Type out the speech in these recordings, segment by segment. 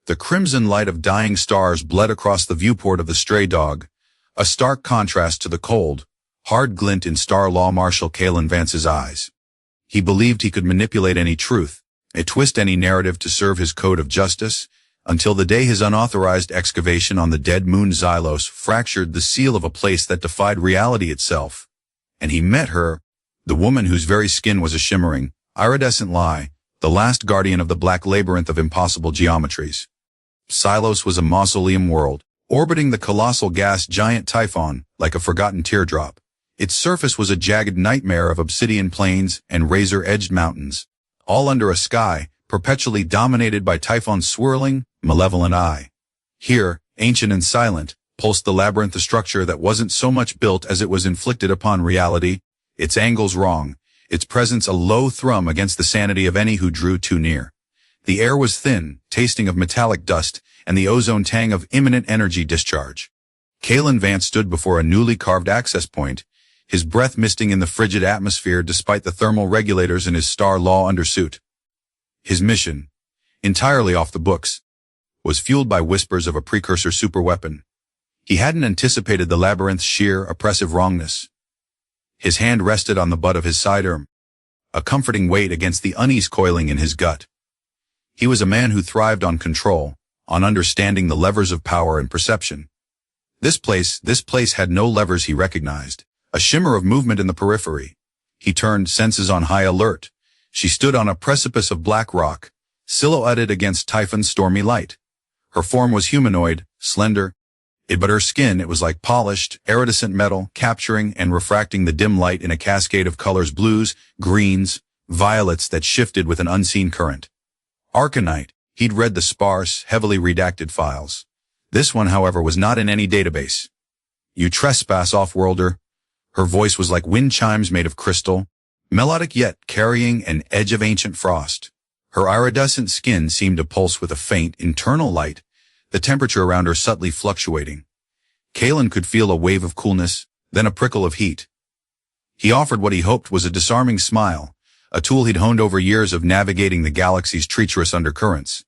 The crimson light of dying stars bled across the viewport of the stray dog, a stark contrast to the cold, hard glint in Law Marshal Kaelen Vance's eyes. He believed he could manipulate any truth, twist any narrative to serve his code of justice, until the day his unauthorized excavation on the dead moon Xylos fractured the seal of a place that defied reality itself. And he met her, the woman whose very skin was a shimmering, iridescent lie, the last guardian of the Black Labyrinth of impossible geometries. Xylos was a mausoleum world, orbiting the colossal gas giant Typhon like a forgotten teardrop. Its surface was a jagged nightmare of obsidian plains and razor-edged mountains, all under a sky perpetually dominated by Typhon's swirling, malevolent eye. Here, ancient and silent, pulsed the labyrinth, a structure that wasn't so much built as it was inflicted upon reality, its angles wrong, its presence a low thrum against the sanity of any who drew too near. The air was thin, tasting of metallic dust, and the ozone tang of imminent energy discharge. Kaelen Vance stood before a newly carved access point, his breath misting in the frigid atmosphere despite the thermal regulators in his Star Law undersuit. His mission, entirely off the books, was fueled by whispers of a precursor superweapon. He hadn't anticipated the labyrinth's sheer, oppressive wrongness. His hand rested on the butt of his sidearm, a comforting weight against the unease coiling in his gut. He was a man who thrived on control, on understanding the levers of power and perception. This place had no levers he recognized, a shimmer of movement in the periphery. He turned, senses on high alert. She stood on a precipice of black rock, silhouetted against Typhon's stormy light. Her form was humanoid, slender, but her skin, it was like polished, iridescent metal, capturing and refracting the dim light in a cascade of colors: blues, greens, violets that shifted with an unseen current. Arcanite, he'd read the sparse, heavily redacted files. This one, however, was not in any database. "You trespass, off-worlder." Her voice was like wind chimes made of crystal, melodic yet carrying an edge of ancient frost. Her iridescent skin seemed to pulse with a faint, internal light, the temperature around her subtly fluctuating. Kaelen could feel a wave of coolness, then a prickle of heat. He offered what he hoped was a disarming smile, a tool he'd honed over years of navigating the galaxy's treacherous undercurrents.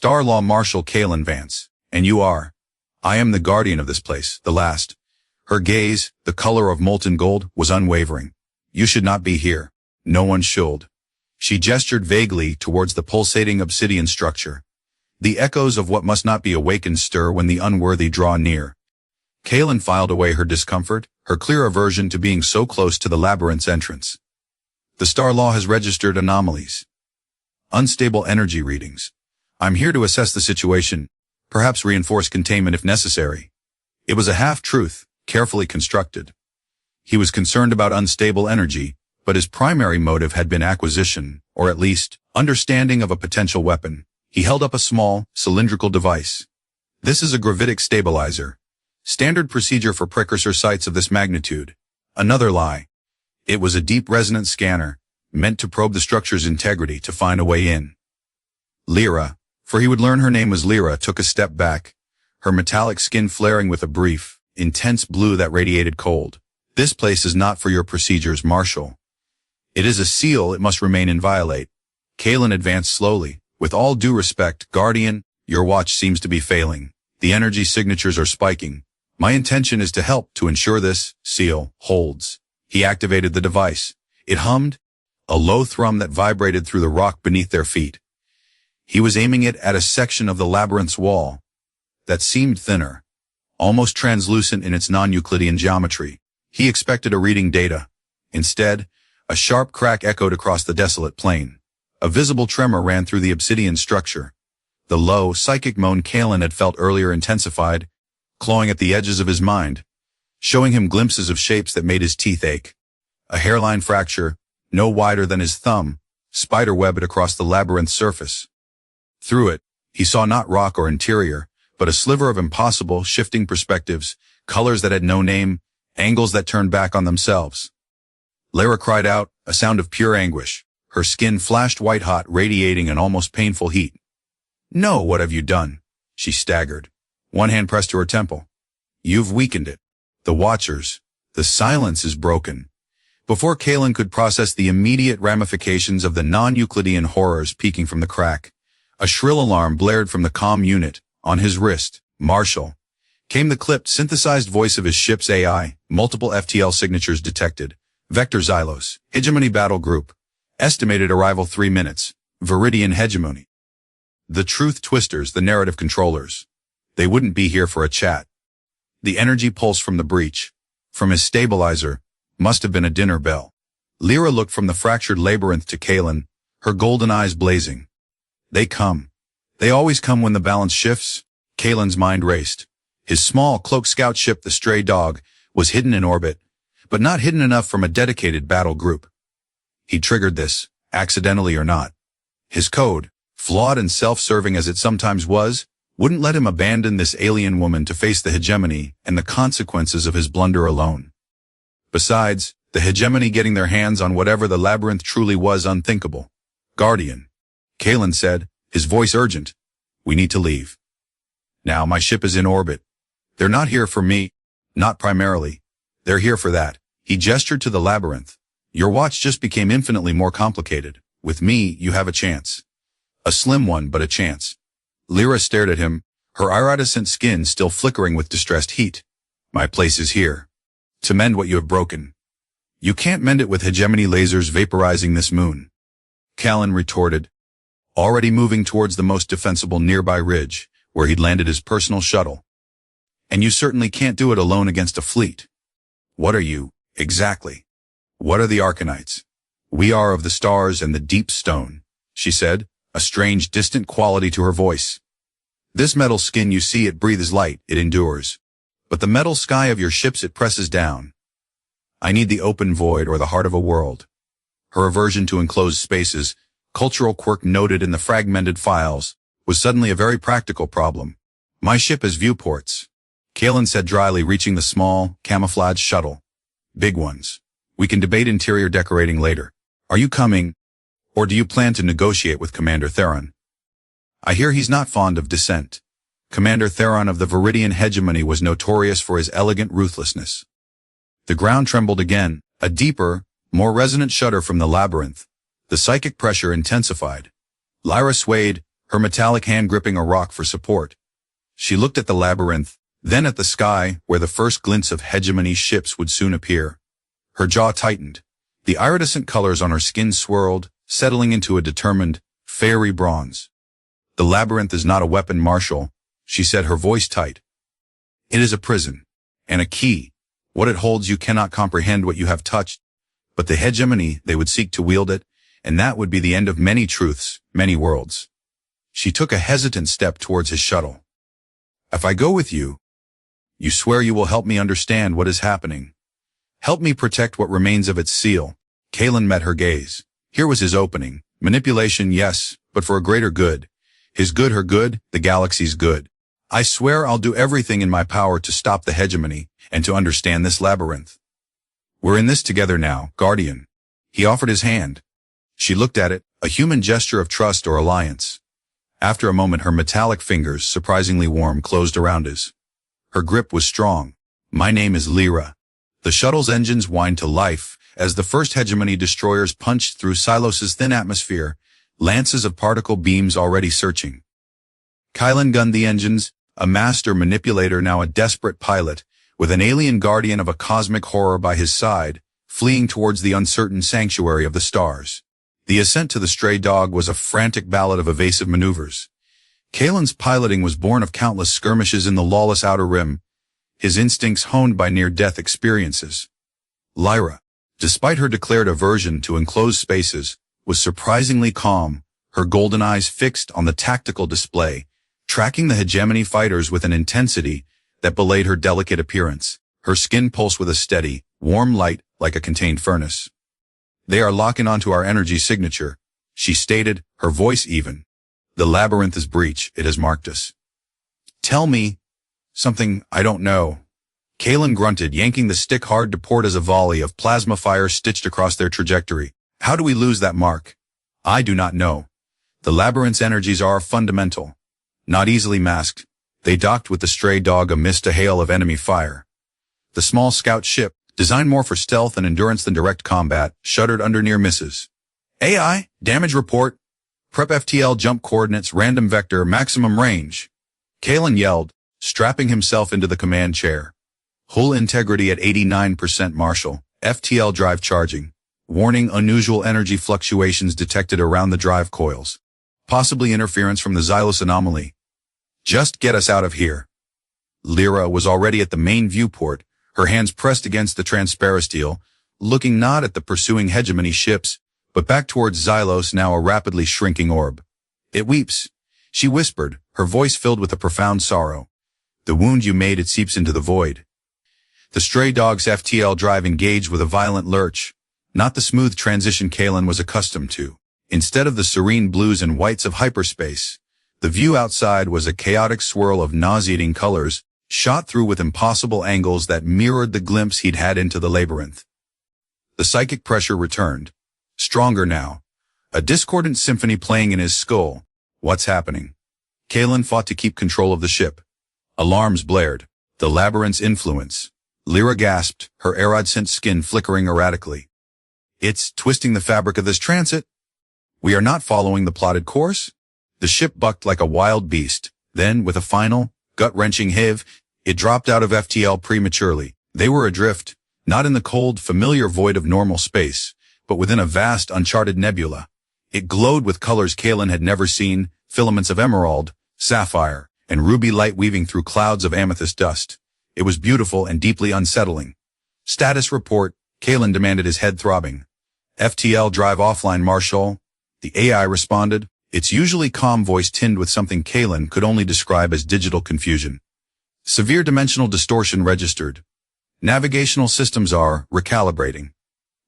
"Law Marshal Kaelen Vance, and you are. I am the guardian of this place, the last." Her gaze, the color of molten gold, was unwavering. "You should not be here. No one should." She gestured vaguely towards the pulsating obsidian structure. The echoes of what must not be awakened stir when the unworthy draw near. Kaelen filed away her discomfort, her clear aversion to being so close to the labyrinth's entrance. "The Star Law has registered anomalies. Unstable energy readings. I'm here to assess the situation, perhaps reinforce containment if necessary." It was a half-truth, carefully constructed. He was concerned about unstable energy, but his primary motive had been acquisition, or at least, understanding of a potential weapon. He held up a small, cylindrical device. "This is a gravitic stabilizer. Standard procedure for precursor sites of this magnitude." Another lie. It was a deep resonance scanner, meant to probe the structure's integrity to find a way in. Lyra, for he would learn her name was Lyra, took a step back, her metallic skin flaring with a brief, intense blue that radiated cold. "This place is not for your procedures, Marshal. It is a seal it must remain inviolate." Kaelen advanced slowly. "With all due respect, Guardian, your watch seems to be failing. The energy signatures are spiking. My intention is to help to ensure this seal holds." He activated the device. It hummed, a low thrum that vibrated through the rock beneath their feet. He was aiming it at a section of the labyrinth's wall that seemed thinner, almost translucent in its non-Euclidean geometry. He expected a reading data. Instead, a sharp crack echoed across the desolate plain. A visible tremor ran through the obsidian structure. The low, psychic moan Kaelen had felt earlier intensified, clawing at the edges of his mind, showing him glimpses of shapes that made his teeth ache. A hairline fracture, no wider than his thumb, spider-webbed across the labyrinth's surface. Through it, he saw not rock or interior, but a sliver of impossible, shifting perspectives, colors that had no name, angles that turned back on themselves. Lyra cried out, a sound of pure anguish. Her skin flashed white-hot, radiating an almost painful heat. "No, what have you done?" She staggered. One hand pressed to her temple. "You've weakened it. The Watchers. The silence is broken." Before Kaelen could process the immediate ramifications of the non-Euclidean horrors peeking from the crack, A shrill alarm blared from the comm unit. On his wrist, Marshal, came the clipped, synthesized voice of his ship's AI, multiple FTL signatures detected. Vector Xylos, Hegemony Battle Group. Estimated arrival 3 minutes. Veridian Hegemony. The truth twisters, the narrative controllers. They wouldn't be here for a chat. The energy pulse from the breach, from his stabilizer, must have been a dinner bell. Lyra looked from the fractured labyrinth to Kaelen, her golden eyes blazing. They come. They always come when the balance shifts. Kaelen's mind raced. His small cloak scout ship, the Stray Dog, was hidden in orbit, but not hidden enough from a dedicated battle group. He triggered this, accidentally or not. His code, flawed and self-serving as it sometimes was, wouldn't let him abandon this alien woman to face the hegemony and the consequences of his blunder alone. Besides, the hegemony getting their hands on whatever the labyrinth truly was unthinkable. Guardian, Kaelen said, his voice urgent. We need to leave. Now my ship is in orbit. They're not here for me. Not primarily. They're here for that. He gestured to the labyrinth. Your watch just became infinitely more complicated. With me, you have a chance. A slim one, but a chance. Lyra stared at him, her iridescent skin still flickering with distressed heat. My place is here. To mend what you have broken. You can't mend it with hegemony lasers vaporizing this moon. Kaelen retorted, already moving towards the most defensible nearby ridge, where he'd landed his personal shuttle. And you certainly can't do it alone against a fleet. What are you, exactly? What are the Arcanites? We are of the stars and the deep stone, she said, a strange, distant quality to her voice. This metal skin you see, it breathes light, it endures. But the metal sky of your ships, it presses down. I need the open void or the heart of a world. Her aversion to enclosed spaces, cultural quirk noted in the fragmented files, was suddenly a very practical problem. My ship has viewports, Kaelen said dryly, reaching the small, camouflaged shuttle. Big ones. We can debate interior decorating later. Are you coming? Or do you plan to negotiate with Commander Theron? I hear he's not fond of dissent. Commander Theron of the Veridian Hegemony was notorious for his elegant ruthlessness. The ground trembled again, a deeper, more resonant shudder from the labyrinth. The psychic pressure intensified. Lyra swayed, her metallic hand gripping a rock for support. She looked at the labyrinth, then at the sky, where the first glints of hegemony ships would soon appear. Her jaw tightened. The iridescent colors on her skin swirled, settling into a determined, fiery bronze. The labyrinth is not a weapon, Marshal, she said, her voice tight. It is a prison, and a key. What it holds you cannot comprehend what you have touched. But the hegemony, they would seek to wield it, and that would be the end of many truths, many worlds. She took a hesitant step towards his shuttle. If I go with you, you swear you will help me understand what is happening. Help me protect what remains of its seal. Kaelen met her gaze. Here was his opening. Manipulation, yes, but for a greater good. His good, her good, the galaxy's good. I swear I'll do everything in my power to stop the hegemony and to understand this labyrinth. We're in this together now, Guardian. He offered his hand. She looked at it, a human gesture of trust or alliance. After a moment, her metallic fingers, surprisingly warm, closed around his. Her grip was strong. My name is Lyra. The shuttle's engines whined to life as the first hegemony destroyers punched through Xylos' thin atmosphere, lances of particle beams already searching. Kaelen gunned the engines, a master manipulator, now a desperate pilot, with an alien guardian of a cosmic horror by his side, fleeing towards the uncertain sanctuary of the stars. The ascent to the Stray Dog was a frantic ballad of evasive maneuvers. Kaelen's piloting was born of countless skirmishes in the lawless outer rim, his instincts honed by near-death experiences. Lyra, despite her declared aversion to enclosed spaces, was surprisingly calm, her golden eyes fixed on the tactical display, tracking the hegemony fighters with an intensity that belied her delicate appearance. Her skin pulsed with a steady, warm light like a contained furnace. They are locking onto our energy signature, she stated, her voice even. The labyrinth is breach, it has marked us. Tell me something I don't know. Kaelen grunted, yanking the stick hard to port as a volley of plasma fire stitched across their trajectory. How do we lose that mark? I do not know. The labyrinth's energies are fundamental, not easily masked. They docked with the Stray Dog amidst a hail of enemy fire. The small scout ship, designed more for stealth and endurance than direct combat, shuddered under near misses. AI, damage report. Prep FTL jump coordinates, random vector, maximum range. Kaelen yelled, strapping himself into the command chair. Hull integrity at 89% Marshal. FTL drive charging. Warning, unusual energy fluctuations detected around the drive coils. Possibly interference from the Xylos anomaly. Just get us out of here. Lyra was already at the main viewport, her hands pressed against the transparisteel, looking not at the pursuing hegemony ships, but back towards Xylos, now a rapidly shrinking orb. It weeps, she whispered, her voice filled with a profound sorrow. The wound you made, it seeps into the void. The stray dog's FTL drive engaged with a violent lurch, not the smooth transition Kaelen was accustomed to. Instead of the serene blues and whites of hyperspace, the view outside was a chaotic swirl of nauseating colors, shot through with impossible angles that mirrored the glimpse he'd had into the labyrinth. The psychic pressure returned. Stronger now. A discordant symphony playing in his skull. What's happening? Kaelen fought to keep control of the ship. Alarms blared. The labyrinth's influence. Lyra gasped, her iridescent skin flickering erratically. It's twisting the fabric of this transit. We are not following the plotted course. The ship bucked like a wild beast. Then, with a final, gut-wrenching heave, it dropped out of FTL prematurely. They were adrift, not in the cold, familiar void of normal space, but within a vast, uncharted nebula. It glowed with colors Kaelen had never seen, filaments of emerald, sapphire, and ruby light weaving through clouds of amethyst dust. It was beautiful and deeply unsettling. Status report, Kaelen demanded, his head throbbing. FTL drive offline, Marshal. The AI responded, its usually calm voice tinged with something Kaelen could only describe as digital confusion. Severe dimensional distortion registered. Navigational systems are recalibrating.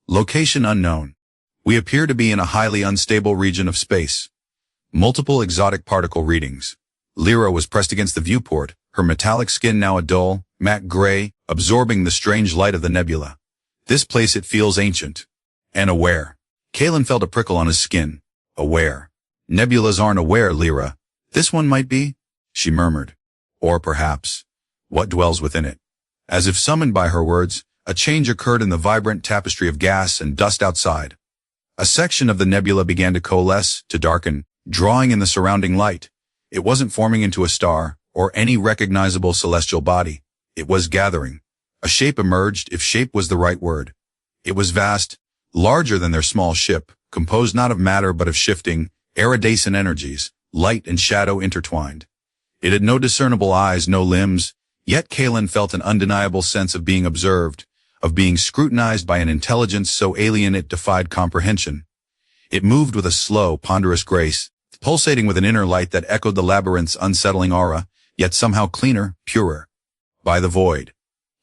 Location unknown. We appear to be in a highly unstable region of space. Multiple exotic particle readings. Lyra was pressed against the viewport, her metallic skin now a dull, matte gray, absorbing the strange light of the nebula. This place, it feels ancient. And aware. Kaelen felt a prickle on his skin. Aware. Nebulas aren't aware, Lyra. This one might be, she murmured. Or perhaps, what dwells within it? As if summoned by her words, a change occurred in the vibrant tapestry of gas and dust outside. A section of the nebula began to coalesce, to darken, drawing in the surrounding light. It wasn't forming into a star, or any recognizable celestial body. It was gathering. A shape emerged, if shape was the right word. It was vast, larger than their small ship, composed not of matter but of shifting, iridescent energies, light and shadow intertwined. It had no discernible eyes, no limbs, yet Kaelen felt an undeniable sense of being observed, of being scrutinized by an intelligence so alien it defied comprehension. It moved with a slow, ponderous grace, pulsating with an inner light that echoed the labyrinth's unsettling aura, yet somehow cleaner, purer. By the void.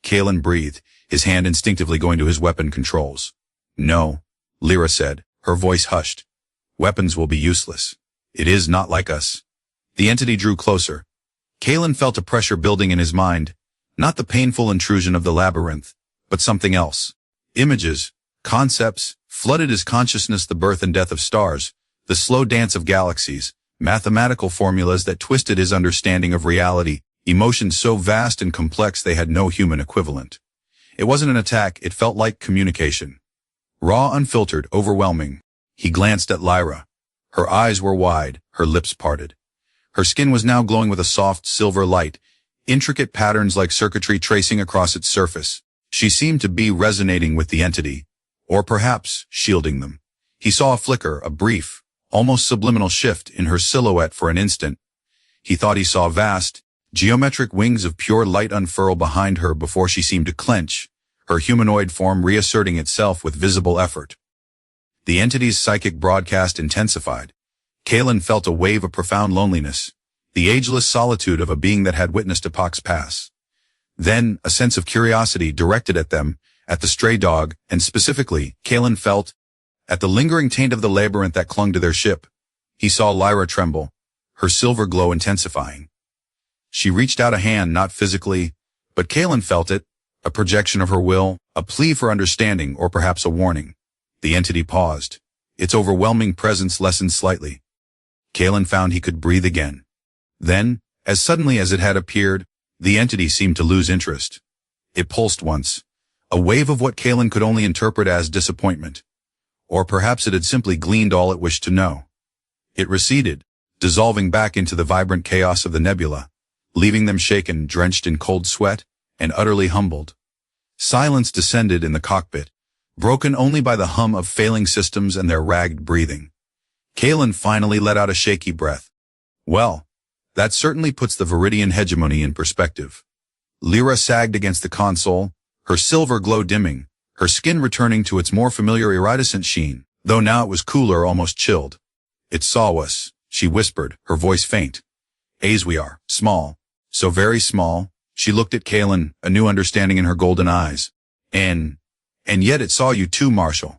Kaelen breathed, his hand instinctively going to his weapon controls. No, Lyra said, her voice hushed. Weapons will be useless. It is not like us. The entity drew closer. Kaelen felt a pressure building in his mind, not the painful intrusion of the labyrinth, but something else. Images, concepts, flooded his consciousness, the birth and death of stars, the slow dance of galaxies, mathematical formulas that twisted his understanding of reality, emotions so vast and complex they had no human equivalent. It wasn't an attack, it felt like communication. Raw, unfiltered, overwhelming. He glanced at Lyra. Her eyes were wide, her lips parted. Her skin was now glowing with a soft silver light, intricate patterns like circuitry tracing across its surface. She seemed to be resonating with the entity, or perhaps shielding them. He saw a flicker, a brief, almost subliminal shift in her silhouette for an instant. He thought he saw vast, geometric wings of pure light unfurl behind her before she seemed to clench, her humanoid form reasserting itself with visible effort. The entity's psychic broadcast intensified. Kaelen felt a wave of profound loneliness, the ageless solitude of a being that had witnessed epochs pass. Then, a sense of curiosity directed at them, at the stray dog, and specifically, Kaelen felt, at the lingering taint of the labyrinth that clung to their ship. He saw Lyra tremble, her silver glow intensifying. She reached out a hand, not physically, but Kaelen felt it, a projection of her will, a plea for understanding, or perhaps a warning. The entity paused. Its overwhelming presence lessened slightly. Kaelen found he could breathe again. Then, as suddenly as it had appeared, the entity seemed to lose interest. It pulsed once, a wave of what Kaelen could only interpret as disappointment. Or perhaps it had simply gleaned all it wished to know. It receded, dissolving back into the vibrant chaos of the nebula, leaving them shaken, drenched in cold sweat, and utterly humbled. Silence descended in the cockpit, broken only by the hum of failing systems and their ragged breathing. Kaelen finally let out a shaky breath. Well, that certainly puts the Veridian Hegemony in perspective. Lyra sagged against the console, her silver glow dimming, her skin returning to its more familiar iridescent sheen, though now it was cooler, almost chilled. It saw us, she whispered, her voice faint. As we are, small, so very small. She looked at Kaelen, a new understanding in her golden eyes. And yet it saw you too, Marshal.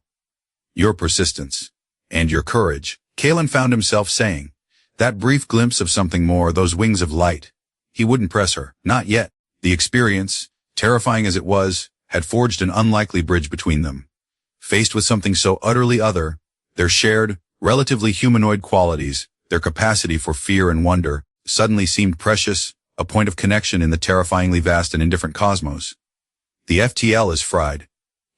Your persistence. And your courage. Kaelen found himself saying. That brief glimpse of something more, those wings of light. He wouldn't press her, not yet. The experience, terrifying as it was, had forged an unlikely bridge between them. Faced with something so utterly other, their shared, relatively humanoid qualities, their capacity for fear and wonder, suddenly seemed precious, a point of connection in the terrifyingly vast and indifferent cosmos. The FTL is fried,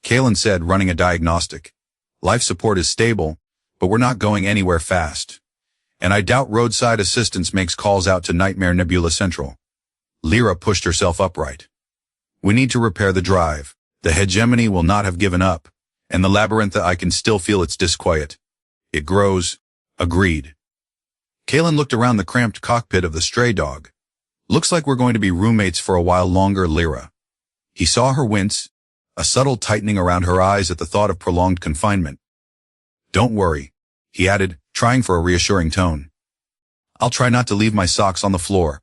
Kaelen said, running a diagnostic. Life support is stable, but we're not going anywhere fast. And I doubt roadside assistance makes calls out to Nightmare Nebula Central. Lyra pushed herself upright. We need to repair the drive. The hegemony will not have given up, and the labyrinth, I can still feel its disquiet. It grows. Agreed. Kaelen looked around the cramped cockpit of the stray dog. Looks like we're going to be roommates for a while longer, Lyra. He saw her wince, a subtle tightening around her eyes at the thought of prolonged confinement. Don't worry, he added, trying for a reassuring tone. I'll try not to leave my socks on the floor.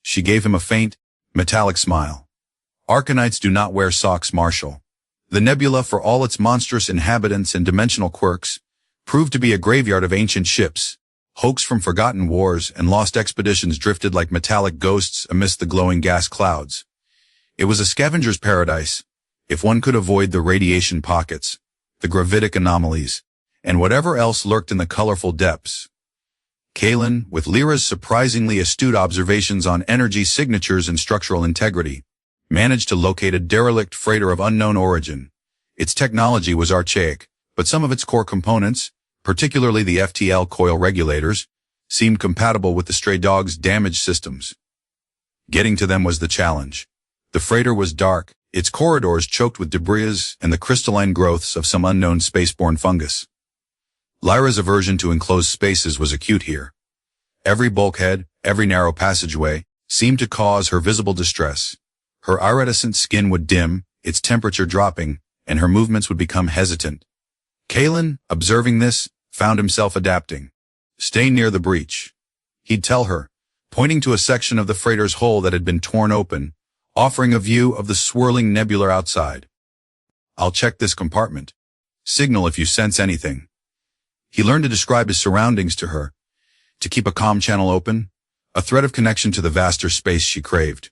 She gave him a faint, metallic smile. Arcanites do not wear socks, Marshal. The nebula, for all its monstrous inhabitants and dimensional quirks, proved to be a graveyard of ancient ships. Hoax from forgotten wars and lost expeditions drifted like metallic ghosts amidst the glowing gas clouds. It was a scavenger's paradise, if one could avoid the radiation pockets, the gravitic anomalies, and whatever else lurked in the colorful depths. Kaelen, with Lyra's surprisingly astute observations on energy signatures and structural integrity, managed to locate a derelict freighter of unknown origin. Its technology was archaic, but some of its core components, particularly the FTL coil regulators, seemed compatible with the stray dog's damaged systems. Getting to them was the challenge. The freighter was dark, its corridors choked with debris and the crystalline growths of some unknown spaceborne fungus. Lyra's aversion to enclosed spaces was acute here. Every bulkhead, every narrow passageway, seemed to cause her visible distress. Her iridescent skin would dim, its temperature dropping, and her movements would become hesitant. Kaelen, observing this, found himself adapting. Stay near the breach. He'd tell her, pointing to a section of the freighter's hull that had been torn open, offering a view of the swirling nebula outside. I'll check this compartment. Signal if you sense anything. He learned to describe his surroundings to her, to keep a comm channel open, a thread of connection to the vaster space she craved.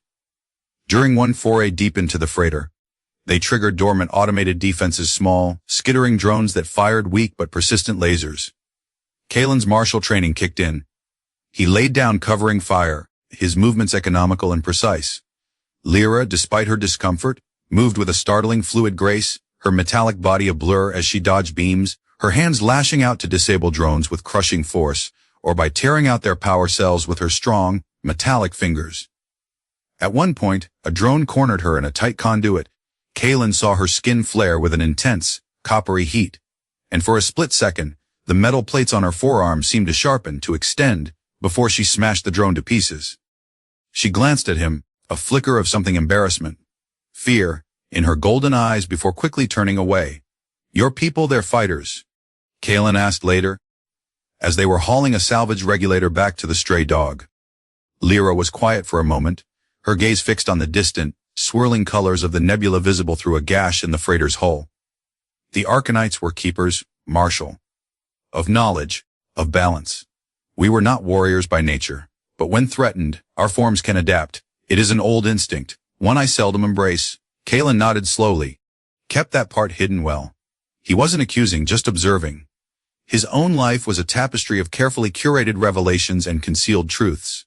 During one foray deep into the freighter, they triggered dormant automated defenses, small, skittering drones that fired weak but persistent lasers. Kaelen's martial training kicked in. He laid down covering fire, his movements economical and precise. Lyra, despite her discomfort, moved with a startling fluid grace, her metallic body a blur as she dodged beams, her hands lashing out to disable drones with crushing force, or by tearing out their power cells with her strong, metallic fingers. At one point, a drone cornered her in a tight conduit. Kaelen saw her skin flare with an intense, coppery heat, and for a split second, the metal plates on her forearms seemed to sharpen, to extend, before she smashed the drone to pieces. She glanced at him, a flicker of something embarrassment, fear, in her golden eyes before quickly turning away. Your people, they're fighters, Kaelen asked later, as they were hauling a salvage regulator back to the stray dog. Lyra was quiet for a moment, her gaze fixed on the distant, swirling colors of the nebula visible through a gash in the freighter's hull. The Arcanites were keepers, Marshal. Of knowledge, of balance. We were not warriors by nature, but when threatened, our forms can adapt. It is an old instinct, one I seldom embrace. Kaelen nodded slowly, kept that part hidden well. He wasn't accusing, just observing. His own life was a tapestry of carefully curated revelations and concealed truths.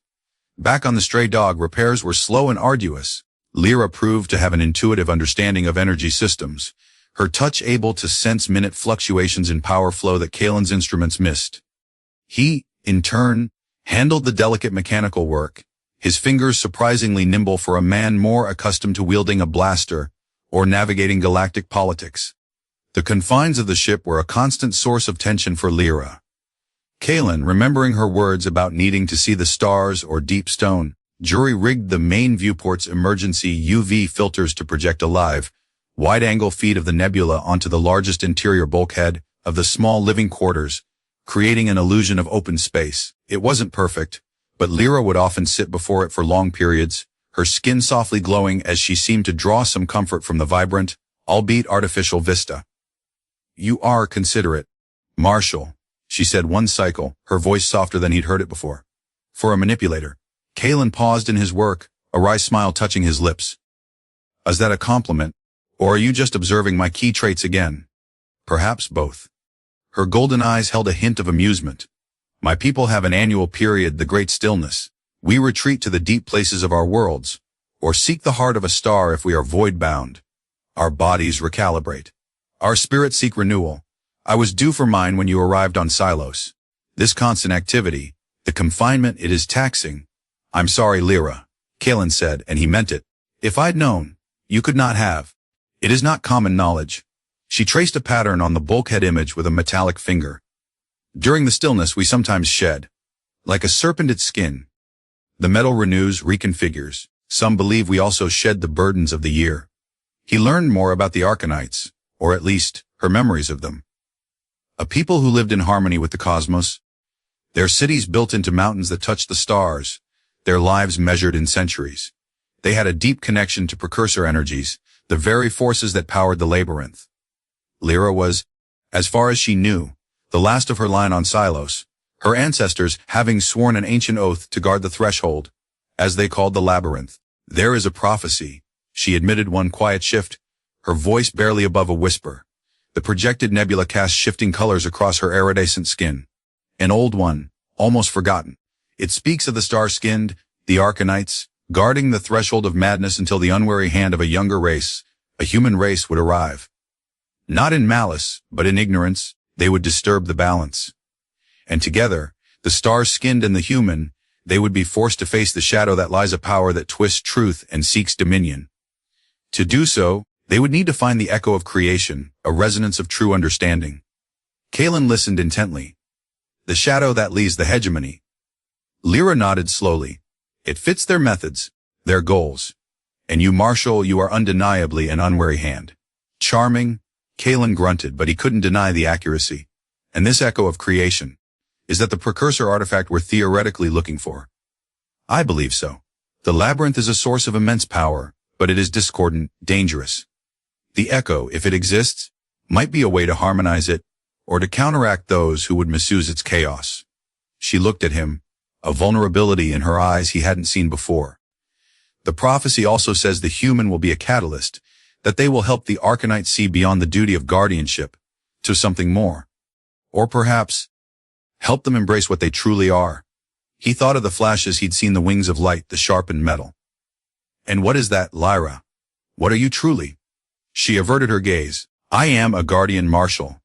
Back on the stray dog, repairs were slow and arduous. Lyra proved to have an intuitive understanding of energy systems, her touch able to sense minute fluctuations in power flow that Kaelen's instruments missed. He, in turn, handled the delicate mechanical work, his fingers surprisingly nimble for a man more accustomed to wielding a blaster or navigating galactic politics. The confines of the ship were a constant source of tension for Lyra. Kaelen, remembering her words about needing to see the stars or deep stone, jury-rigged the main viewport's emergency UV filters to project a live, wide-angle feed of the nebula onto the largest interior bulkhead of the small living quarters, creating an illusion of open space. It wasn't perfect, but Lyra would often sit before it for long periods, her skin softly glowing as she seemed to draw some comfort from the vibrant, albeit artificial vista. "You are considerate, Marshal," she said one cycle, her voice softer than he'd heard it before. For a manipulator, Kaelen paused in his work, a wry smile touching his lips. "Is that a compliment, or are you just observing my key traits again?" "Perhaps both." Her golden eyes held a hint of amusement. "My people have an annual period, the Great Stillness. We retreat to the deep places of our worlds, or seek the heart of a star if we are void-bound. Our bodies recalibrate. Our spirits seek renewal. I was due for mine when you arrived on Xylos. This constant activity, the confinement, it is taxing." "I'm sorry, Lyra," Kaelen said, and he meant it. "If I'd known, you could not have. It is not common knowledge." She traced a pattern on the bulkhead image with a metallic finger. "During the stillness we sometimes shed. Like a serpent its skin. The metal renews, reconfigures. Some believe we also shed the burdens of the year." He learned more about the Arcanites, or at least, her memories of them. A people who lived in harmony with the cosmos. Their cities built into mountains that touched the stars, their lives measured in centuries. They had a deep connection to precursor energies, the very forces that powered the labyrinth. Lyra was, as far as she knew, the last of her line on Xylos, her ancestors having sworn an ancient oath to guard the threshold, as they called the labyrinth. "There is a prophecy," she admitted one quiet shift, her voice barely above a whisper. The projected nebula cast shifting colors across her iridescent skin. "An old one, almost forgotten. It speaks of the star-skinned, the Arcanites, guarding the threshold of madness until the unwary hand of a younger race, a human race, would arrive. Not in malice, but in ignorance, they would disturb the balance. And together, the star-skinned and the human, they would be forced to face the shadow that lies, a power that twists truth and seeks dominion. To do so, they would need to find the echo of creation, a resonance of true understanding." Kaelen listened intently. "The shadow that leads the hegemony." Lyra nodded slowly. "It fits their methods, their goals. And you, Marshal, you are undeniably an unwary hand." "Charming," Kaelen grunted, but he couldn't deny the accuracy. "And this echo of creation, is that the precursor artifact we're theoretically looking for?" "I believe so. The labyrinth is a source of immense power, but it is discordant, dangerous. The echo, if it exists, might be a way to harmonize it, or to counteract those who would misuse its chaos." She looked at him, a vulnerability in her eyes he hadn't seen before. "The prophecy also says the human will be a catalyst, that they will help the Arcanites see beyond the duty of guardianship, to something more. Or perhaps, help them embrace what they truly are." He thought of the flashes he'd seen, the wings of light, the sharpened metal. "And what is that, Lyra? What are you truly?" She averted her gaze. "I am a guardian, Marshal.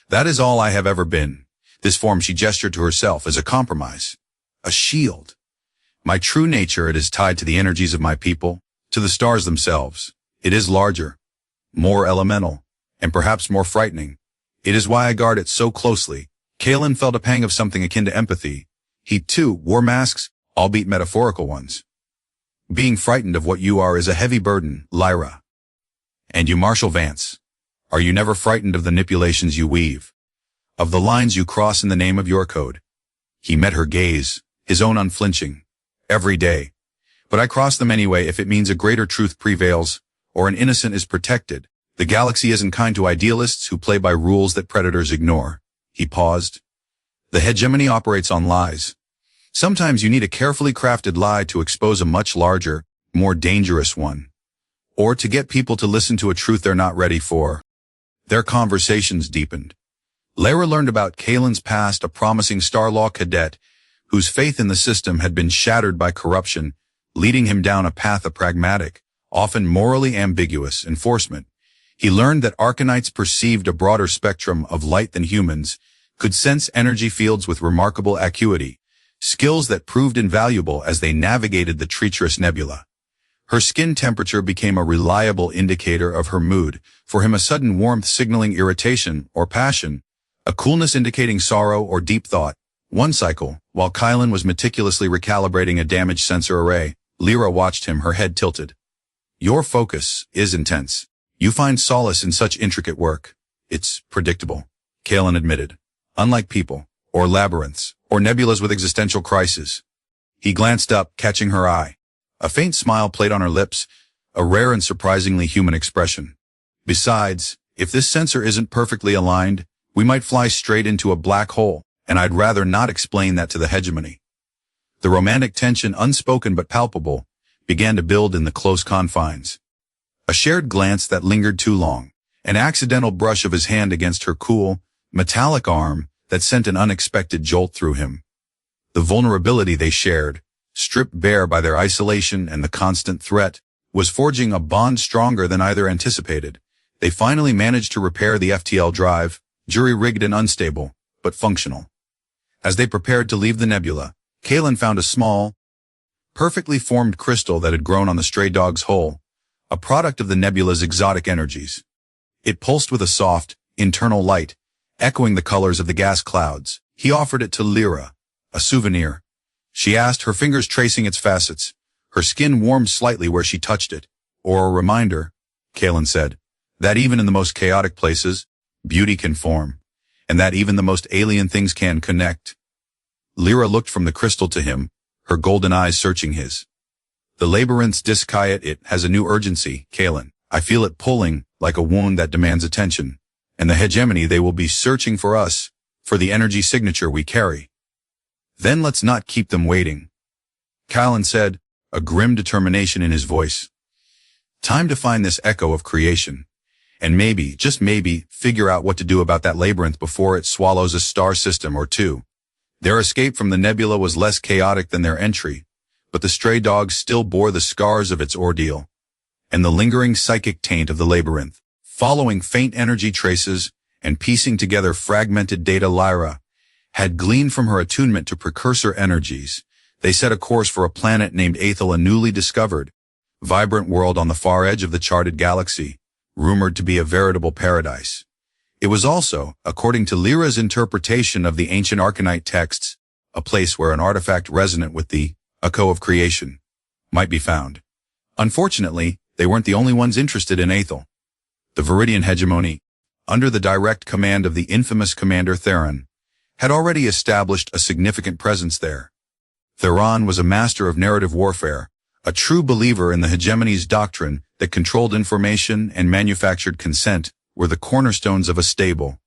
That is all I have ever been." This form she gestured to herself as a compromise. "A shield. My true nature, it is tied to the energies of my people, to the stars themselves. It is larger, more elemental, and perhaps more frightening. It is why I guard it so closely." Kaelen felt a pang of something akin to empathy. He, too, wore masks, albeit metaphorical ones. "Being frightened of what you are is a heavy burden, Lyra. And you, Marshal Vance, are you never frightened of the manipulations you weave? Of the lines you cross in the name of your code?" He met her gaze, his own unflinching. "Every day. But I cross them anyway if it means a greater truth prevails, or an innocent is protected. The galaxy isn't kind to idealists who play by rules that predators ignore." He paused. "The hegemony operates on lies. Sometimes you need a carefully crafted lie to expose a much larger, more dangerous one. Or to get people to listen to a truth they're not ready for." Their conversations deepened. Lyra learned about Kaelen's past, a promising Star Law cadet whose faith in the system had been shattered by corruption, leading him down a path of pragmatic, often morally ambiguous, enforcement. He learned that Arcanites perceived a broader spectrum of light than humans, could sense energy fields with remarkable acuity, skills that proved invaluable as they navigated the treacherous nebula. Her skin temperature became a reliable indicator of her mood, for him a sudden warmth signaling irritation or passion, a coolness indicating sorrow or deep thought. One cycle, while Kaelen was meticulously recalibrating a damaged sensor array, Lyra watched him, her head tilted. Your focus is intense. You find solace in such intricate work. It's predictable, Kaelen admitted. Unlike people, or labyrinths, or nebulas with existential crises. He glanced up, catching her eye. A faint smile played on her lips, a rare and surprisingly human expression. Besides, if this sensor isn't perfectly aligned, we might fly straight into a black hole, and I'd rather not explain that to the hegemony. The romantic tension, unspoken but palpable, began to build in the close confines. A shared glance that lingered too long, an accidental brush of his hand against her cool, metallic arm that sent an unexpected jolt through him. The vulnerability they shared, stripped bare by their isolation and the constant threat, was forging a bond stronger than either anticipated. They finally managed to repair the FTL drive, jury-rigged and unstable, but functional. As they prepared to leave the nebula, Kaelen found a small, perfectly formed crystal that had grown on the stray dog's hull, a product of the nebula's exotic energies. It pulsed with a soft, internal light, echoing the colors of the gas clouds. He offered it to Lyra, a souvenir. She asked, her fingers tracing its facets. Her skin warmed slightly where she touched it. Or a reminder, Kaelen said, that even in the most chaotic places, beauty can form, and that even the most alien things can connect. Lyra looked from the crystal to him, her golden eyes searching his. The labyrinth's disquiet, it has a new urgency, Kaelen. I feel it pulling, like a wound that demands attention. And the hegemony, they will be searching for us, for the energy signature we carry. Then let's not keep them waiting. Kaelen said, a grim determination in his voice. Time to find this echo of creation. And maybe, just maybe, figure out what to do about that labyrinth before it swallows a star system or two. Their escape from the nebula was less chaotic than their entry, but the stray dog still bore the scars of its ordeal, and the lingering psychic taint of the labyrinth. Following faint energy traces and piecing together fragmented data, Lyra had gleaned from her attunement to precursor energies. They set a course for a planet named Aethel, a newly discovered, vibrant world on the far edge of the charted galaxy, rumored to be a veritable paradise. It was also, according to Lyra's interpretation of the ancient Arcanite texts, a place where an artifact resonant with the echo of creation might be found. Unfortunately, they weren't the only ones interested in Aethel. The Veridian Hegemony, under the direct command of the infamous Commander Theron, had already established a significant presence there. Theron was a master of narrative warfare, a true believer in the hegemony's doctrine that controlled information and manufactured consent were the cornerstones of a stable,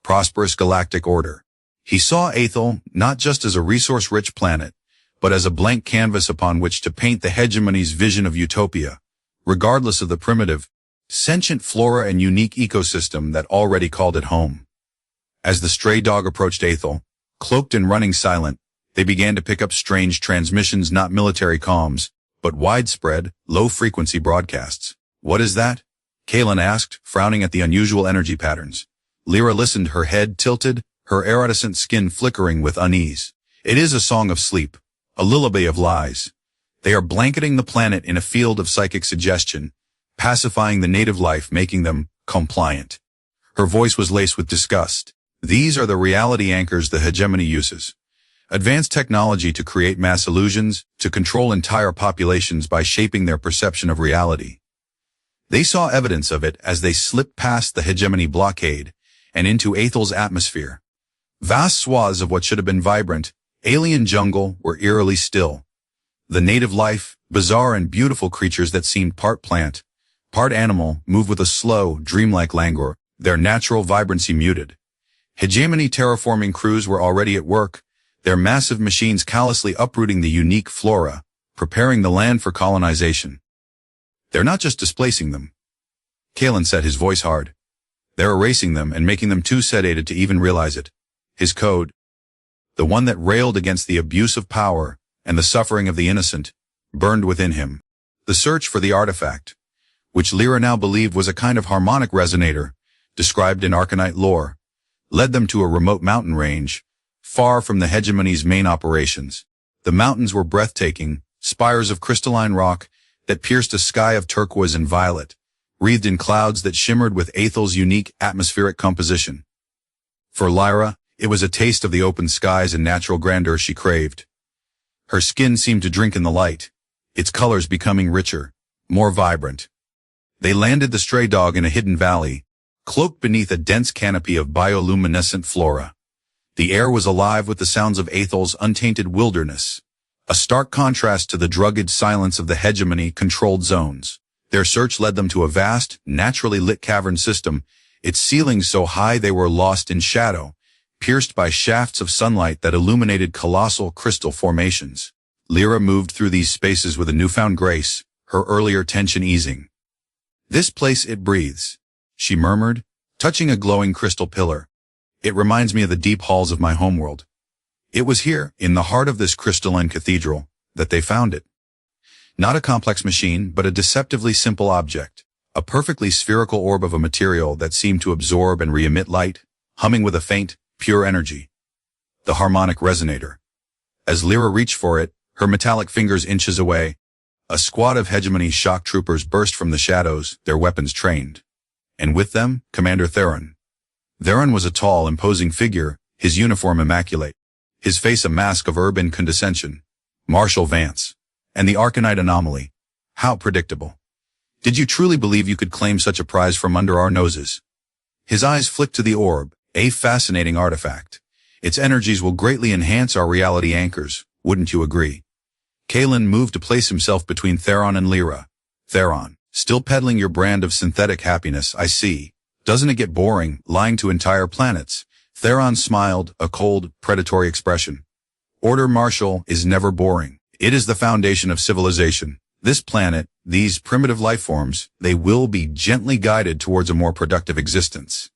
prosperous galactic order. He saw Aethel not just as a resource-rich planet, but as a blank canvas upon which to paint the hegemony's vision of utopia, regardless of the primitive, sentient flora and unique ecosystem that already called it home. As the stray dog approached Aethel, cloaked and running silent, they began to pick up strange transmissions, not military comms, but widespread, low-frequency broadcasts. What is that? Kaelen asked, frowning at the unusual energy patterns. Lyra listened, her head tilted, her iridescent skin flickering with unease. It is a song of sleep, a lullaby of lies. They are blanketing the planet in a field of psychic suggestion, pacifying the native life, making them compliant. Her voice was laced with disgust. These are the reality anchors the hegemony uses. Advanced technology to create mass illusions, to control entire populations by shaping their perception of reality. They saw evidence of it as they slipped past the hegemony blockade and into Aethel's atmosphere. Vast swaths of what should have been vibrant, alien jungle were eerily still. The native life, bizarre and beautiful creatures that seemed part plant, part animal, moved with a slow, dreamlike languor, their natural vibrancy muted. Hegemony terraforming crews were already at work, their massive machines callously uprooting the unique flora, preparing the land for colonization. They're not just displacing them. Kaelen said, his voice hard. They're erasing them and making them too sedated to even realize it. His code, the one that railed against the abuse of power and the suffering of the innocent, burned within him. The search for the artifact, which Lyra now believed was a kind of harmonic resonator, described in Arcanite lore, led them to a remote mountain range, far from the hegemony's main operations. The mountains were breathtaking, spires of crystalline rock that pierced a sky of turquoise and violet, wreathed in clouds that shimmered with Aethel's unique atmospheric composition. For Lyra, it was a taste of the open skies and natural grandeur she craved. Her skin seemed to drink in the light, its colors becoming richer, more vibrant. They landed the stray dog in a hidden valley, cloaked beneath a dense canopy of bioluminescent flora. The air was alive with the sounds of Aethel's untainted wilderness, a stark contrast to the drugged silence of the hegemony-controlled zones. Their search led them to a vast, naturally lit cavern system, its ceilings so high they were lost in shadow, pierced by shafts of sunlight that illuminated colossal crystal formations. Lyra moved through these spaces with a newfound grace, her earlier tension easing. "This place it breathes," she murmured, touching a glowing crystal pillar. "It reminds me of the deep halls of my homeworld." It was here, in the heart of this crystalline cathedral, that they found it. Not a complex machine, but a deceptively simple object, a perfectly spherical orb of a material that seemed to absorb and re-emit light, humming with a faint, pure energy. The Harmonic Resonator. As Lyra reached for it, her metallic fingers inches away, a squad of hegemony shock troopers burst from the shadows, their weapons trained. And with them, Commander Theron. Theron was a tall, imposing figure, his uniform immaculate, his face a mask of urban condescension. Marshal Vance. And the Arcanite anomaly. How predictable. Did you truly believe you could claim such a prize from under our noses? His eyes flicked to the orb, a fascinating artifact. Its energies will greatly enhance our reality anchors, wouldn't you agree? Kaelen moved to place himself between Theron and Lyra. Theron, still peddling your brand of synthetic happiness, I see. Doesn't it get boring, lying to entire planets? Theron smiled, a cold, predatory expression. Order Marshal is never boring. It is the foundation of civilization. This planet, these primitive life forms, they will be gently guided towards a more productive existence.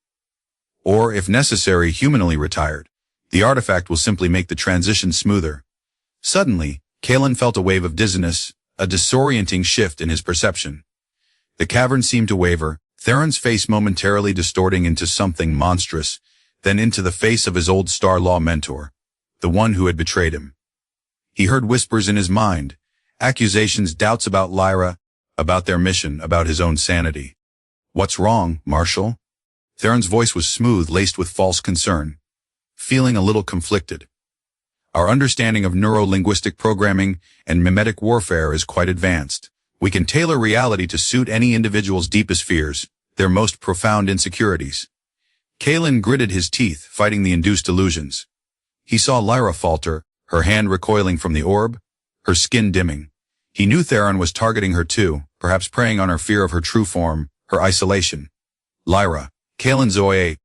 Or, if necessary, humanly retired. The artifact will simply make the transition smoother. Suddenly, Kaelen felt a wave of dizziness, a disorienting shift in his perception. The cavern seemed to waver, Theron's face momentarily distorting into something monstrous, then into the face of his old Star Law mentor, the one who had betrayed him. He heard whispers in his mind, accusations, doubts about Lyra, about their mission, about his own sanity. "What's wrong, Marshal?" Theron's voice was smooth, laced with false concern. Feeling a little conflicted. "Our understanding of neuro-linguistic programming and mimetic warfare is quite advanced. We can tailor reality to suit any individual's deepest fears, their most profound insecurities." Kaelen gritted his teeth, fighting the induced illusions. He saw Lyra falter, her hand recoiling from the orb, her skin dimming. He knew Theron was targeting her too, perhaps preying on her fear of her true form, her isolation. "Lyra," Kaelen Zoe,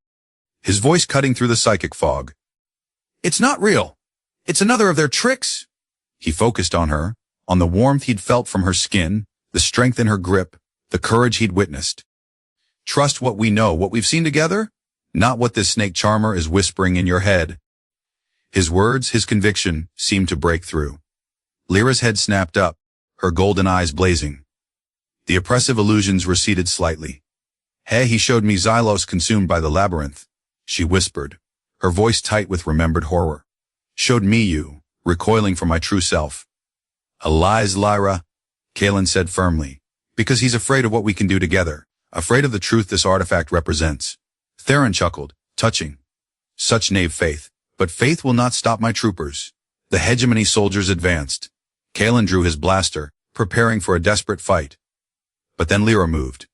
his voice cutting through the psychic fog. "It's not real. It's another of their tricks." He focused on her, on the warmth he'd felt from her skin, the strength in her grip, the courage he'd witnessed. "Trust what we know, what we've seen together, not what this snake charmer is whispering in your head." His words, his conviction, seemed to break through. Lyra's head snapped up, her golden eyes blazing. The oppressive illusions receded slightly. "Hey, he showed me Xylos consumed by the labyrinth," she whispered, her voice tight with remembered horror. "Showed me you, recoiling from my true self." "A lies, Lyra," Kaelen said firmly, "because he's afraid of what we can do together, afraid of the truth this artifact represents." Theron chuckled, touching. "Such naive faith. But faith will not stop my troopers." The hegemony soldiers advanced. Kaelen drew his blaster, preparing for a desperate fight. But then Lyra moved.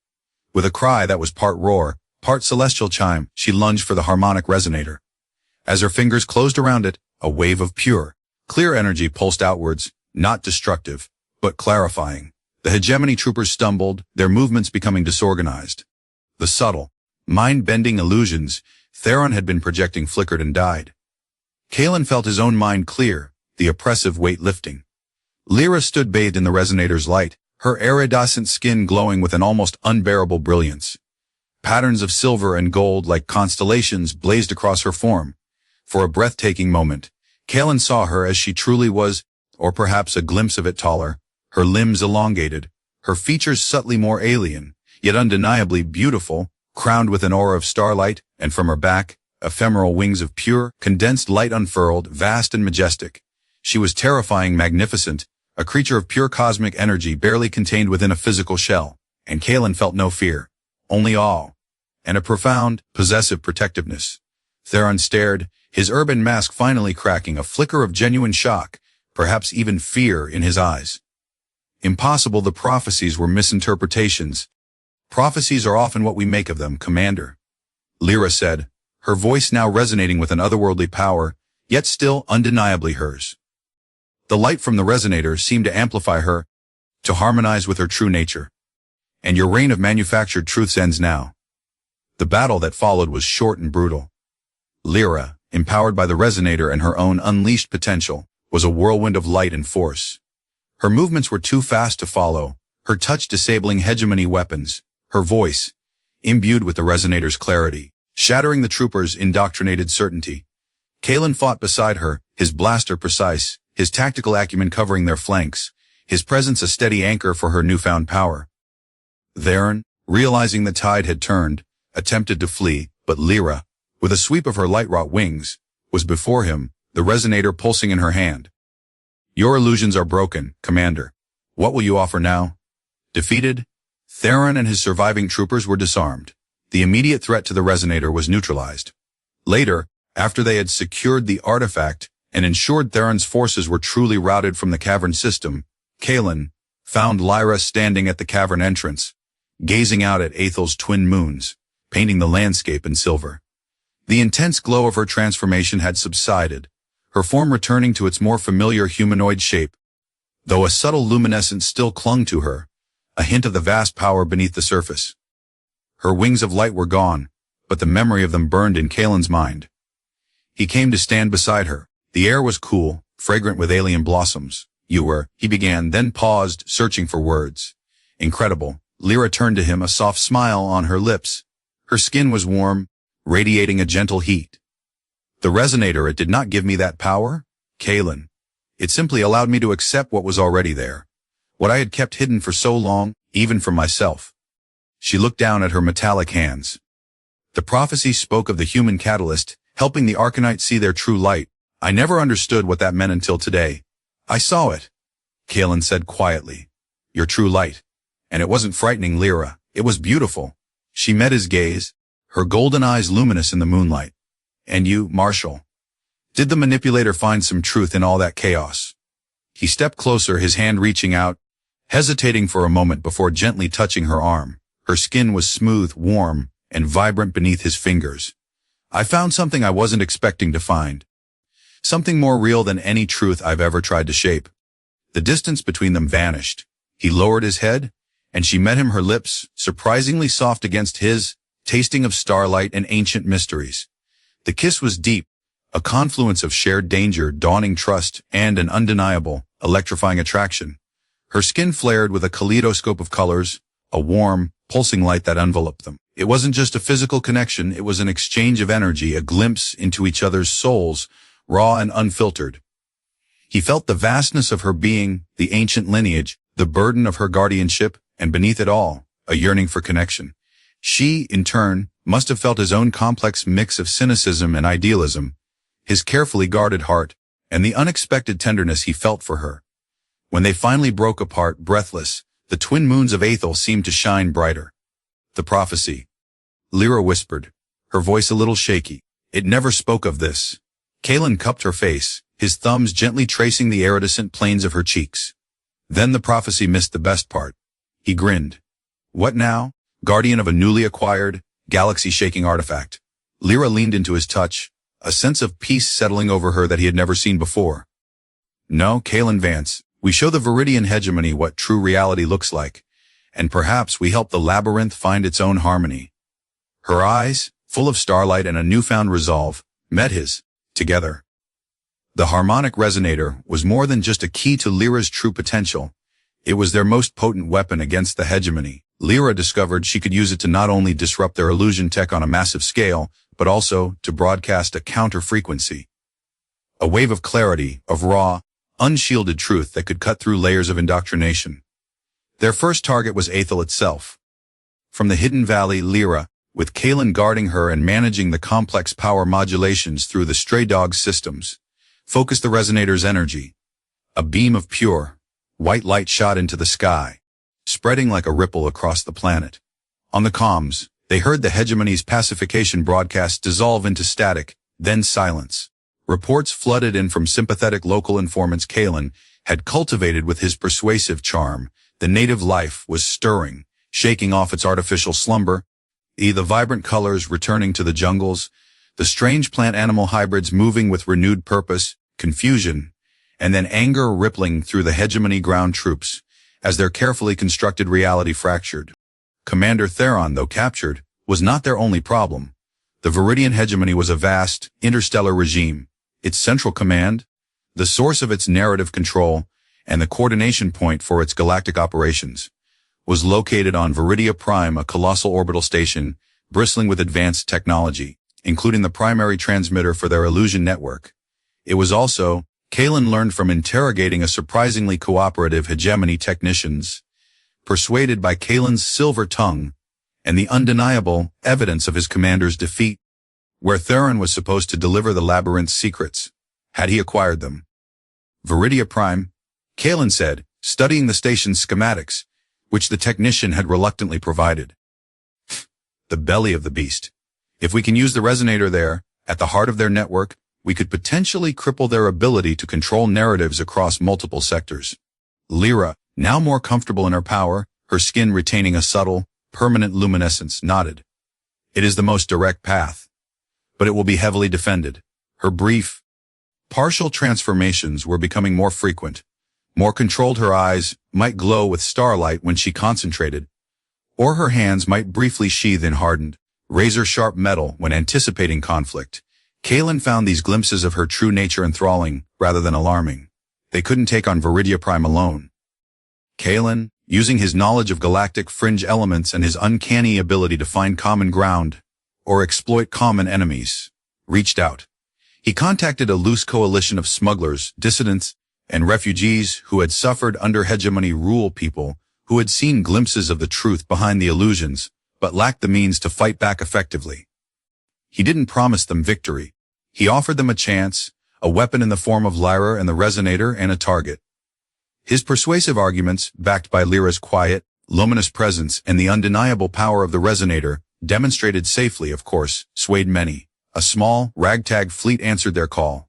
With a cry that was part roar, part celestial chime, she lunged for the Harmonic Resonator. As her fingers closed around it, a wave of pure, clear energy pulsed outwards, not destructive, but clarifying. The hegemony troopers stumbled, their movements becoming disorganized. The subtle, mind-bending illusions Theron had been projecting flickered and died. Kaelen felt his own mind clear, the oppressive weight lifting. Lyra stood bathed in the resonator's light, her iridescent skin glowing with an almost unbearable brilliance. Patterns of silver and gold like constellations blazed across her form. For a breathtaking moment, Kaelen saw her as she truly was, or perhaps a glimpse of it taller, her limbs elongated, her features subtly more alien, yet undeniably beautiful, crowned with an aura of starlight, and from her back, ephemeral wings of pure, condensed light unfurled, vast and majestic. She was terrifying, magnificent, a creature of pure cosmic energy barely contained within a physical shell, and Kaelen felt no fear, only awe, and a profound, possessive protectiveness. Theron stared, his urban mask finally cracking, a flicker of genuine shock, perhaps even fear in his eyes. Impossible, the prophecies were misinterpretations. Prophecies are often what we make of them, Commander, Lyra said, her voice now resonating with an otherworldly power, yet still undeniably hers. The light from the resonator seemed to amplify her, to harmonize with her true nature. And your reign of manufactured truths ends now. The battle that followed was short and brutal. Lyra, empowered by the resonator and her own unleashed potential, was a whirlwind of light and force. Her movements were too fast to follow, her touch disabling hegemony weapons, her voice, imbued with the resonator's clarity, shattering the troopers' indoctrinated certainty. Kaelen fought beside her, his blaster precise, his tactical acumen covering their flanks, his presence a steady anchor for her newfound power. Theron, realizing the tide had turned, attempted to flee, but Lyra, with a sweep of her light-wrought wings, was before him, the resonator pulsing in her hand. Your illusions are broken, Commander. What will you offer now? Defeated, Theron and his surviving troopers were disarmed. The immediate threat to the resonator was neutralized. Later, after they had secured the artifact and ensured Theron's forces were truly routed from the cavern system, Kaelen found Lyra standing at the cavern entrance, gazing out at Aethel's twin moons, painting the landscape in silver. The intense glow of her transformation had subsided, her form returning to its more familiar humanoid shape, though a subtle luminescence still clung to her, a hint of the vast power beneath the surface. Her wings of light were gone, but the memory of them burned in Kaelen's mind. He came to stand beside her. The air was cool, fragrant with alien blossoms. You were, he began, then paused, searching for words. Incredible. Lyra turned to him, a soft smile on her lips. Her skin was warm, radiating a gentle heat. The resonator, it did not give me that power, Kaelen. It simply allowed me to accept what was already there, what I had kept hidden for so long, even from myself. She looked down at her metallic hands. The prophecy spoke of the human catalyst, helping the Arcanite see their true light. I never understood what that meant until today. I saw it, Kaelen said quietly. Your true light. And it wasn't frightening, Lyra. It was beautiful. She met his gaze, her golden eyes luminous in the moonlight. And you, Marshal? Did the manipulator find some truth in all that chaos? He stepped closer, his hand reaching out, hesitating for a moment before gently touching her arm. Her skin was smooth, warm, and vibrant beneath his fingers. I found something I wasn't expecting to find. Something more real than any truth I've ever tried to shape. The distance between them vanished. He lowered his head, and she met him, her lips, surprisingly soft against his, tasting of starlight and ancient mysteries. The kiss was deep, a confluence of shared danger, dawning trust, and an undeniable, electrifying attraction. Her skin flared with a kaleidoscope of colors, a warm, pulsing light that enveloped them. It wasn't just a physical connection, it was an exchange of energy, a glimpse into each other's souls, raw and unfiltered. He felt the vastness of her being, the ancient lineage, the burden of her guardianship, and beneath it all, a yearning for connection. She, in turn, must have felt his own complex mix of cynicism and idealism, his carefully guarded heart, and the unexpected tenderness he felt for her. When they finally broke apart, breathless, the twin moons of Aethel seemed to shine brighter. The prophecy, Lyra whispered, her voice a little shaky. It never spoke of this. Kaelen cupped her face, his thumbs gently tracing the iridescent planes of her cheeks. Then the prophecy missed the best part. He grinned. What now? Guardian of a newly acquired, galaxy-shaking artifact. Lyra leaned into his touch, a sense of peace settling over her that he had never seen before. No, Kaelen Vance, we show the Veridian Hegemony what true reality looks like, and perhaps we help the labyrinth find its own harmony. Her eyes, full of starlight and a newfound resolve, met his, together. The Harmonic Resonator was more than just a key to Lyra's true potential. It was their most potent weapon against the hegemony. Lyra discovered she could use it to not only disrupt their illusion tech on a massive scale, but also to broadcast a counter-frequency. A wave of clarity, of raw, unshielded truth that could cut through layers of indoctrination. Their first target was Aethel itself. From the hidden valley, Lyra, with Kaelen guarding her and managing the complex power modulations through the stray dog's systems. Focus the resonator's energy. A beam of pure, white light shot into the sky, spreading like a ripple across the planet. On the comms, they heard the hegemony's pacification broadcast dissolve into static, then silence. Reports flooded in from sympathetic local informants Kaelen had cultivated with his persuasive charm. The native life was stirring, shaking off its artificial slumber, the vibrant colors returning to the jungles, the strange plant-animal hybrids moving with renewed purpose, confusion, and then anger rippling through the hegemony ground troops as their carefully constructed reality fractured. Commander Theron, though captured, was not their only problem. The Veridian Hegemony was a vast, interstellar regime. Its central command, the source of its narrative control, and the coordination point for its galactic operations, was located on Veridia Prime, a colossal orbital station bristling with advanced technology, including the primary transmitter for their illusion network. It was also, Kaelen learned from interrogating a surprisingly cooperative hegemony technicians, persuaded by Kaelen's silver tongue and the undeniable evidence of his commander's defeat, where Theron was supposed to deliver the labyrinth's secrets, had he acquired them. Veridia Prime, Kaelen said, studying the station's schematics, which the technician had reluctantly provided. The belly of the beast. If we can use the resonator there, at the heart of their network, we could potentially cripple their ability to control narratives across multiple sectors. Lyra, now more comfortable in her power, her skin retaining a subtle, permanent luminescence, nodded. It is the most direct path, but it will be heavily defended. Her brief, partial transformations were becoming more frequent. More controlled, her eyes might glow with starlight when she concentrated, or her hands might briefly sheathe in hardened, razor-sharp metal when anticipating conflict. Kaelen found these glimpses of her true nature enthralling rather than alarming. They couldn't take on Veridia Prime alone. Kaelen, using his knowledge of galactic fringe elements and his uncanny ability to find common ground or exploit common enemies, reached out. He contacted a loose coalition of smugglers, dissidents, and refugees who had suffered under hegemony rule, people who had seen glimpses of the truth behind the illusions, but lacked the means to fight back effectively. He didn't promise them victory. He offered them a chance, a weapon in the form of Lyra and the resonator, and a target. His persuasive arguments, backed by Lyra's quiet, luminous presence and the undeniable power of the resonator, demonstrated safely, of course, swayed many. A small, ragtag fleet answered their call.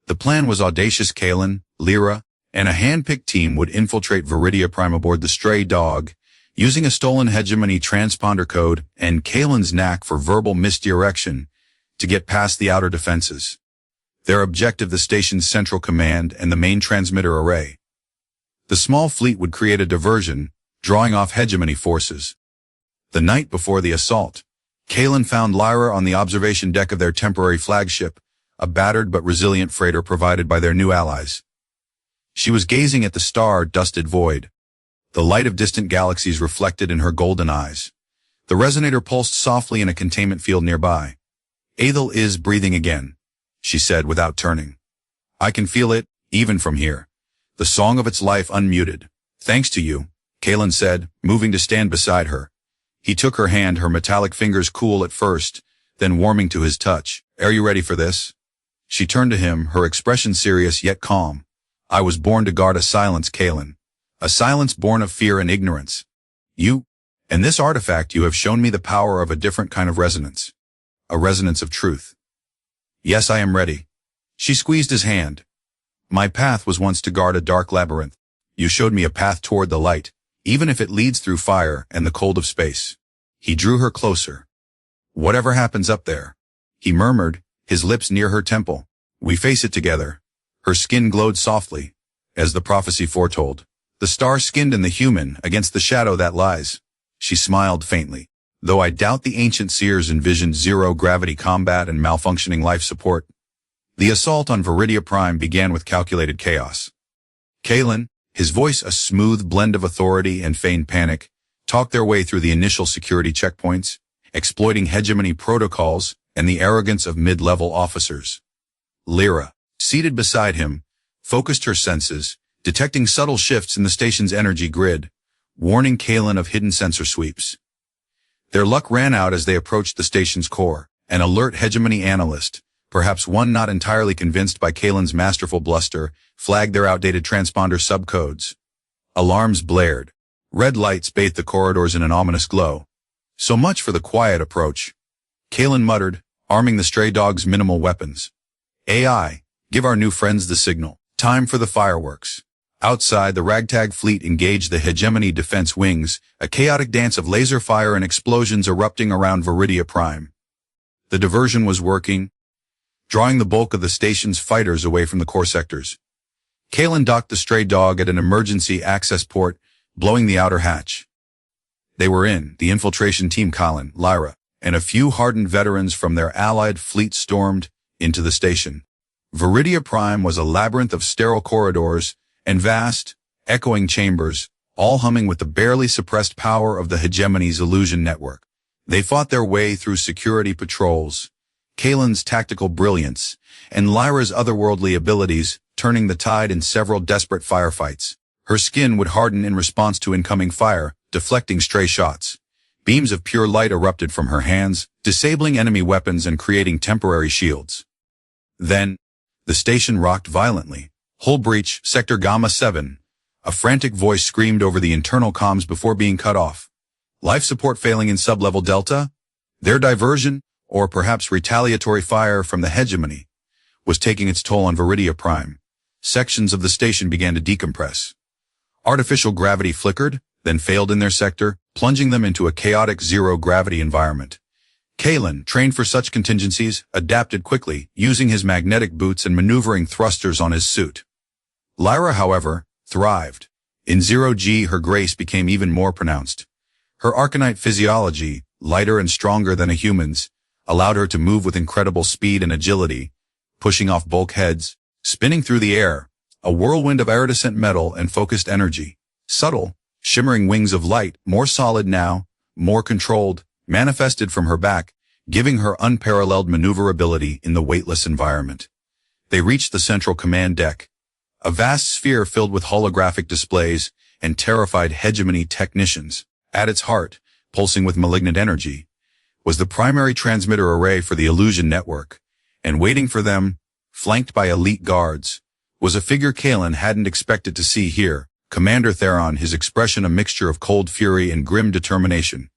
The plan was audacious. Kaelen, Lyra, and a hand-picked team would infiltrate Veridia Prime aboard the stray dog, using a stolen hegemony transponder code and Kaelen's knack for verbal misdirection to get past the outer defenses. Their objective, the station's central command and the main transmitter array. The small fleet would create a diversion, drawing off hegemony forces. The night before the assault, Kaelen found Lyra on the observation deck of their temporary flagship, a battered but resilient freighter provided by their new allies. She was gazing at the star-dusted void, the light of distant galaxies reflected in her golden eyes. The resonator pulsed softly in a containment field nearby. "Aethel is breathing again," she said without turning. "I can feel it, even from here. The song of its life unmuted. Thanks to you," Kaelen said, moving to stand beside her. He took her hand, her metallic fingers cool at first, then warming to his touch. "Are you ready for this?" She turned to him, her expression serious yet calm. "I was born to guard a silence, Kaelen. A silence born of fear and ignorance. You, and this artifact, you have shown me the power of a different kind of resonance. A resonance of truth." "Yes, I am ready." She squeezed his hand. "My path was once to guard a dark labyrinth. You showed me a path toward the light, even if it leads through fire and the cold of space." He drew her closer. "Whatever happens up there," he murmured, his lips near her temple, "we face it together." Her skin glowed softly, as the prophecy foretold. The star skinned in the human against the shadow that lies. She smiled faintly. "Though I doubt the ancient seers envisioned zero-gravity combat and malfunctioning life support." The assault on Veridia Prime began with calculated chaos. Kaelen, his voice a smooth blend of authority and feigned panic, talked their way through the initial security checkpoints, exploiting hegemony protocols and the arrogance of mid-level officers. Lyra, seated beside him, focused her senses, detecting subtle shifts in the station's energy grid, warning Kaelen of hidden sensor sweeps. Their luck ran out as they approached the station's core. An alert hegemony analyst, perhaps one not entirely convinced by Kaelen's masterful bluster, flagged their outdated transponder subcodes. Alarms blared. Red lights bathed the corridors in an ominous glow. So much for the quiet approach. Kaelen muttered, arming the stray dog's minimal weapons. AI, give our new friends the signal. Time for the fireworks. Outside, the ragtag fleet engaged the hegemony defense wings, a chaotic dance of laser fire and explosions erupting around Veridian Prime. The diversion was working, drawing the bulk of the station's fighters away from the core sectors. Kaelen docked the stray dog at an emergency access port, blowing the outer hatch. They were in, the infiltration team Kaelen, Lyra, and a few hardened veterans from their allied fleet stormed into the station. Veridian Prime was a labyrinth of sterile corridors and vast, echoing chambers, all humming with the barely suppressed power of the hegemony's illusion network. They fought their way through security patrols, Kaelen's tactical brilliance, and Lyra's otherworldly abilities, turning the tide in several desperate firefights. Her skin would harden in response to incoming fire, deflecting stray shots. Beams of pure light erupted from her hands, disabling enemy weapons and creating temporary shields. Then, the station rocked violently. Hull breach, Sector Gamma 7. A frantic voice screamed over the internal comms before being cut off. Life support failing in sublevel Delta? Their diversion, or perhaps retaliatory fire from the hegemony, was taking its toll on Veridian Prime. Sections of the station began to decompress. Artificial gravity flickered, then failed in their sector, plunging them into a chaotic zero-gravity environment. Kaelen, trained for such contingencies, adapted quickly, using his magnetic boots and maneuvering thrusters on his suit. Lyra, however, thrived. In zero-G, her grace became even more pronounced. Her arcanite physiology, lighter and stronger than a human's, allowed her to move with incredible speed and agility, pushing off bulkheads, spinning through the air, a whirlwind of iridescent metal and focused energy. Subtle, shimmering wings of light, more solid now, more controlled, manifested from her back, giving her unparalleled maneuverability in the weightless environment. They reached the central command deck, a vast sphere filled with holographic displays and terrified hegemony technicians. At its heart, pulsing with malignant energy, was the primary transmitter array for the illusion network, and waiting for them, flanked by elite guards, was a figure Kaelen hadn't expected to see here, Commander Theron, his expression a mixture of cold fury and grim determination.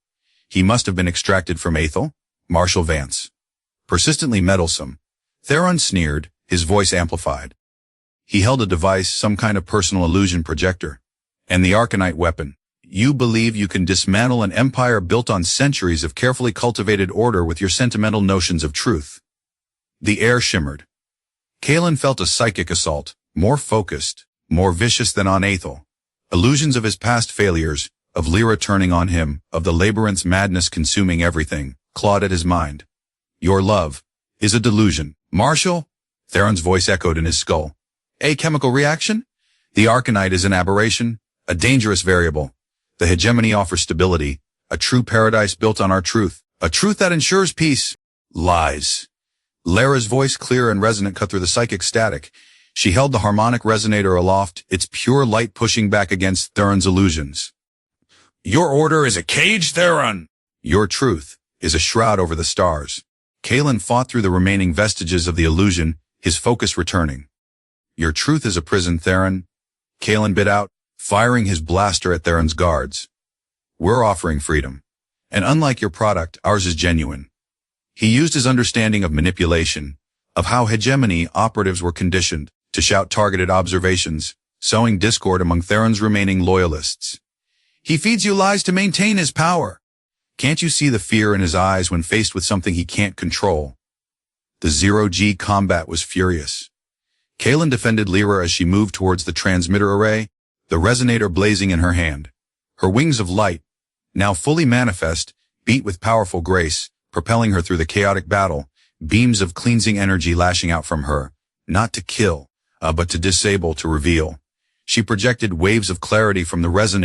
He must have been extracted from Law Marshal Vance. Persistently meddlesome, Theron sneered, his voice amplified. He held a device, some kind of personal illusion projector, and the arcanite weapon. You believe you can dismantle an empire built on centuries of carefully cultivated order with your sentimental notions of truth. The air shimmered. Kaelen felt a psychic assault, more focused, more vicious than on Aethel. Illusions of his past failures, of Lyra turning on him, of the labyrinth's madness consuming everything, clawed at his mind. Your love is a delusion. Marshal? Theron's voice echoed in his skull. A chemical reaction? The arcanite is an aberration, a dangerous variable. The hegemony offers stability, a true paradise built on our truth, a truth that ensures peace. Lies. Lyra's voice, clear and resonant, cut through the psychic static. She held the harmonic resonator aloft, its pure light pushing back against Theron's illusions. Your order is a cage, Theron. Your truth is a shroud over the stars. Kaelen fought through the remaining vestiges of the illusion, his focus returning. Your truth is a prison, Theron. Kaelen bit out, firing his blaster at Theron's guards. We're offering freedom. And unlike your product, ours is genuine. He used his understanding of manipulation, of how hegemony operatives were conditioned, to shout targeted observations, sowing discord among Theron's remaining loyalists. He feeds you lies to maintain his power. Can't you see the fear in his eyes when faced with something he can't control? The zero-G combat was furious. Kaelen defended Lyra as she moved towards the transmitter array, the resonator blazing in her hand. Her wings of light, now fully manifest, beat with powerful grace, propelling her through the chaotic battle, beams of cleansing energy lashing out from her, not to kill, but to disable, to reveal. She projected waves of clarity from the resonator,